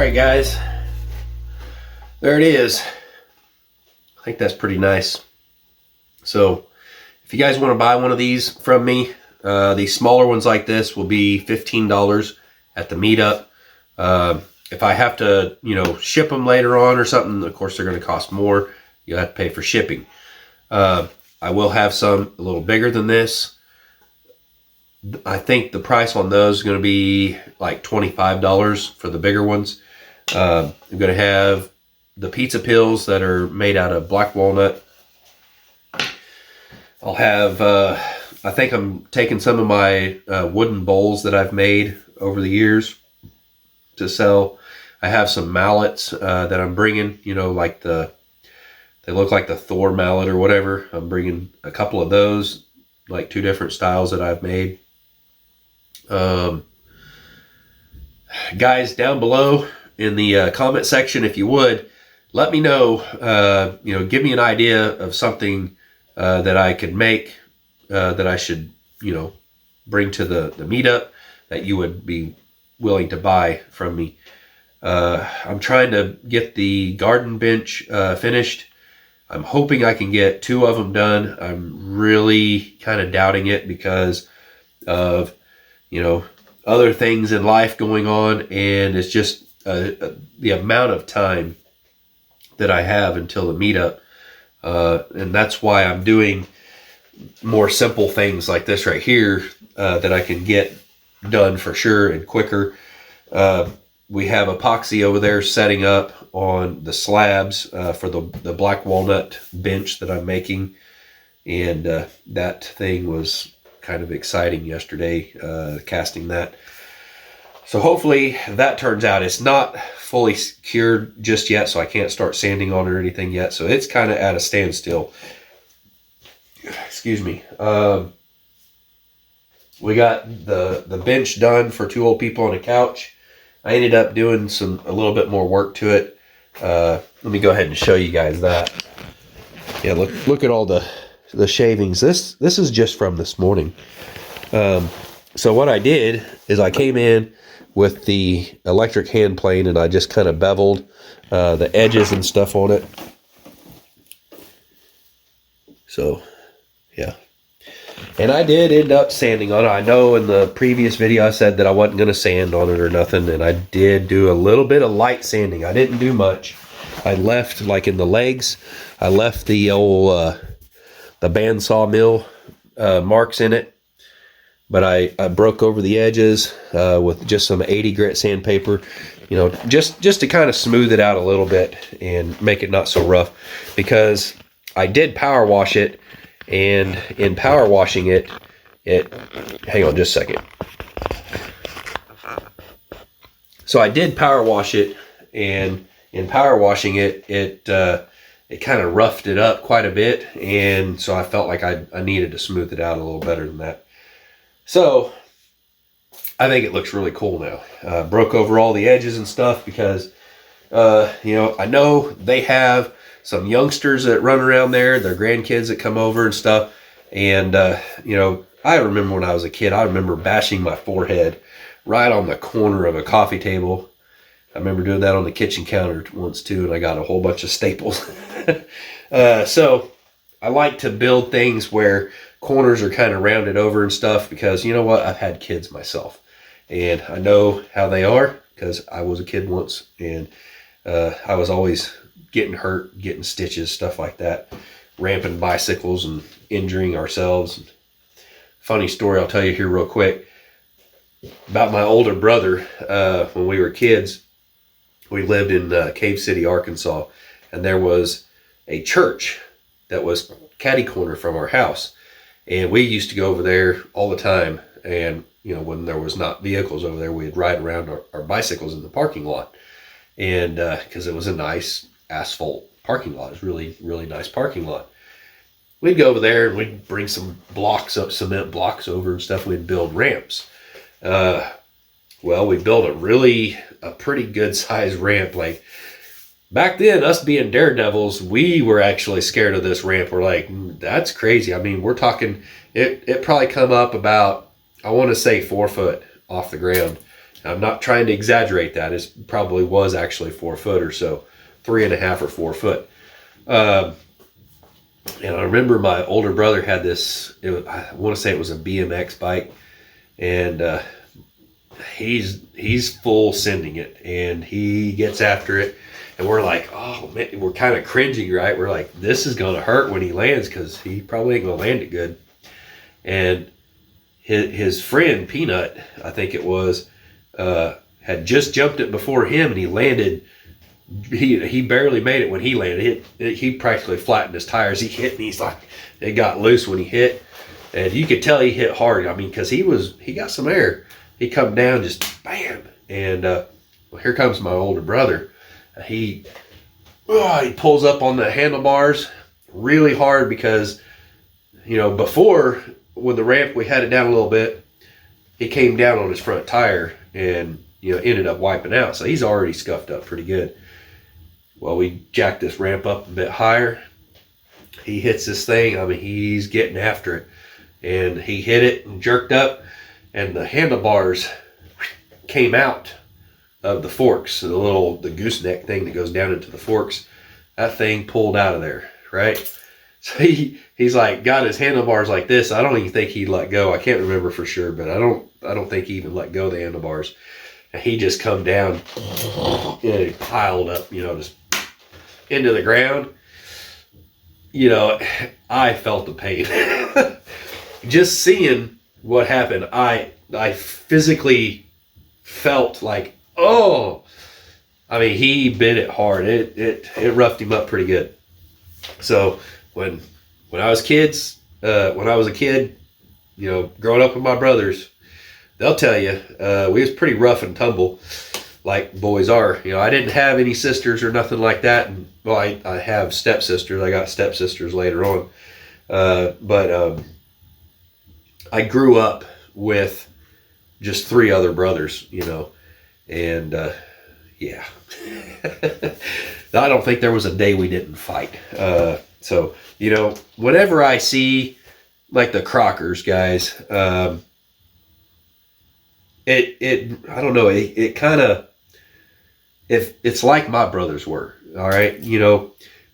Alright guys, there it is. I think that's pretty nice. So if you guys want to buy one of these from me, these smaller ones like this will be $15 at the meetup. If I have to, ship them later on or something, of course they're going to cost more. You'll have to pay for shipping. I will have some a little bigger than this. I think the price on those is going to be like $25 for the bigger ones. I'm going to have the pizza pills that are made out of black walnut. I'll have, I think I'm taking some of my wooden bowls that I've made over the years to sell. I have some mallets that I'm bringing, like they look like the Thor mallet or whatever. I'm bringing a couple of those, like 2 different styles that I've made. Guys, down below in the comment section, if you would, let me know, give me an idea of something that I could make, that I should, bring to the meetup that you would be willing to buy from me. I'm trying to get the garden bench finished. I'm hoping I can get 2 of them done. I'm really kind of doubting it because of, other things in life going on, and it's just the amount of time that I have until the meetup. And that's why I'm doing more simple things like this right here that I can get done for sure and quicker. We have epoxy over there setting up on the slabs for the black walnut bench that I'm making, and that thing was kind of exciting yesterday, casting that. So hopefully that turns out. It's not fully cured just yet, so I can't start sanding on it or anything yet, so it's kind of at a standstill. Excuse me. We got the bench done for 2 old people on a couch. I ended up doing a little bit more work to it. Let me go ahead and show you guys that. Yeah, look at all the shavings. This is just from this morning. So what I did is I came in with the electric hand plane and I just kind of beveled the edges and stuff on it. So yeah, and I did end up sanding on it. I know in the previous video I said that I wasn't going to sand on it or nothing, and I did do a little bit of light sanding. I didn't do much. I left, like in the legs, I left the old the bandsaw mill marks in it, but I broke over the edges with just some 80 grit sandpaper, just to kind of smooth it out a little bit and make it not so rough, because I did power wash it, and in power washing it, hang on just a second. So I did power wash it, and in power washing it, it kind of roughed it up quite a bit, and so I felt like I needed to smooth it out a little better than that. So I think it looks really cool now. Broke over all the edges and stuff because, I know they have some youngsters that run around there, their grandkids that come over and stuff, and, I remember when I was a kid, I remember bashing my forehead right on the corner of a coffee table. I remember doing that on the kitchen counter once too, and I got a whole bunch of staples. So I like to build things where corners are kind of rounded over and stuff, because you know what? I've had kids myself, and I know how they are because I was a kid once, and I was always getting hurt, getting stitches, stuff like that, ramping bicycles and injuring ourselves. Funny story I'll tell you here real quick about my older brother. When we were kids, we lived in Cave City, Arkansas, and there was a church that was catty corner from our house, and we used to go over there all the time. And when there was not vehicles over there, we'd ride around our bicycles in the parking lot, and because it was a nice asphalt parking lot. It was really, really nice parking lot. We'd go over there and we'd bring some blocks up, cement blocks over and stuff. We'd build ramps. Well, we built a pretty good size ramp. Like back then, us being daredevils, we were actually scared of this ramp. We're like, that's crazy. I mean, we're talking, it probably come up about, I want to say 4 foot off the ground. I'm not trying to exaggerate that. It probably was actually 4 foot or so, 3.5 or 4 foot. And I remember my older brother had this, I want to say it was a BMX bike, and he's full sending it, and he gets after it, and we're like, oh man, we're kind of cringing, right? We're like, this is going to hurt when he lands, because he probably ain't going to land it good. And his friend Peanut, I think it was, had just jumped it before him, and he landed. He barely made it when he landed. He practically flattened his tires. He hit, and he's like, it got loose when he hit, and you could tell he hit hard. I mean, because he got some air. He come down, just bam, and well, here comes my older brother. He pulls up on the handlebars really hard, because before, when the ramp, we had it down a little bit, he came down on his front tire and ended up wiping out. So he's already scuffed up pretty good. Well, we jacked this ramp up a bit higher. He hits this thing. I mean, he's getting after it, and he hit it and jerked up, and the handlebars came out of the forks, the gooseneck thing that goes down into the forks. That thing pulled out of there, right? So he's like got his handlebars like this. I don't even think he let go. I can't remember for sure, but I don't think he even let go of the handlebars. And he just come down and it piled up, just into the ground. I felt the pain. Just seeing what happened, I physically felt like, oh, I mean, he bit it hard. It roughed him up pretty good. So when I was a kid, growing up with my brothers, they'll tell you, we was pretty rough and tumble, like boys are. I didn't have any sisters or nothing like that. And well, I have stepsisters. I got stepsisters later on. But I grew up with just 3 other brothers, and yeah. I don't think there was a day we didn't fight. So, whenever I see like the Crockers guys, I don't know, it kind of, if it's like my brothers were, all right,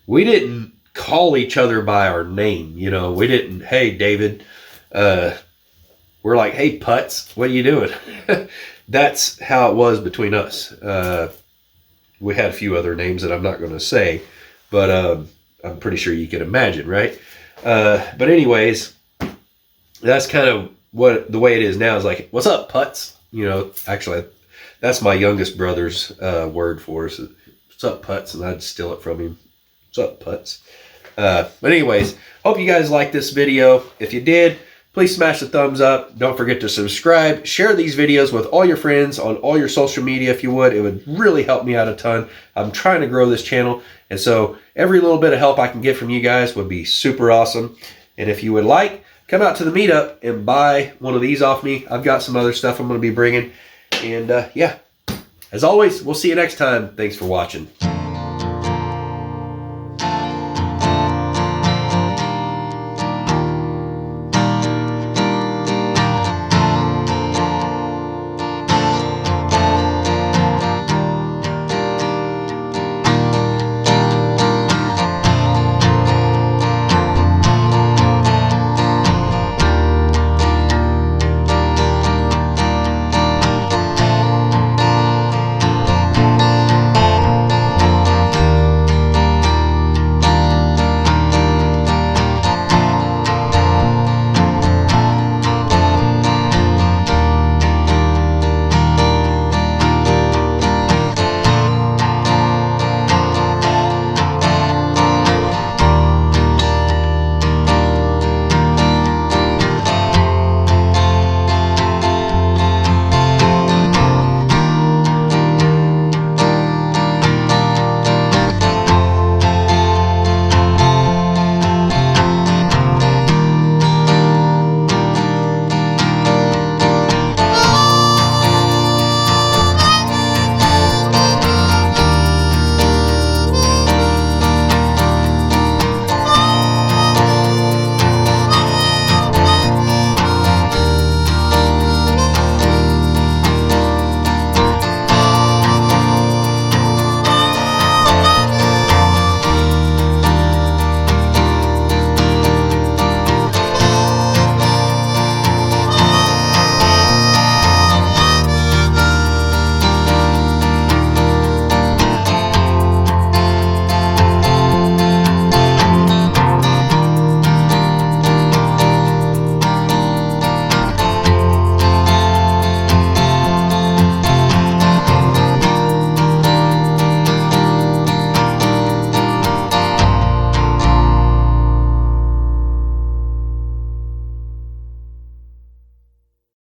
we didn't call each other by our name, we didn't, hey, David, we're like, hey, Putz, what are you doing? That's how it was between us. We had a few other names that I'm not going to say, but I'm pretty sure you can imagine, right? But anyways, that's kind of what the way it is now, is like, what's up, Putz? Actually, that's my youngest brother's word for us. What's up, Putz? And I'd steal it from him. What's up, Putz? But anyways, hope you guys liked this video. If you did, please smash the thumbs up. Don't forget to subscribe. Share these videos with all your friends on all your social media if you would. It would really help me out a ton. I'm trying to grow this channel, and so every little bit of help I can get from you guys would be super awesome. And if you would like, come out to the meetup and buy one of these off me. I've got some other stuff I'm going to be bringing. And yeah, as always, we'll see you next time. Thanks for watching.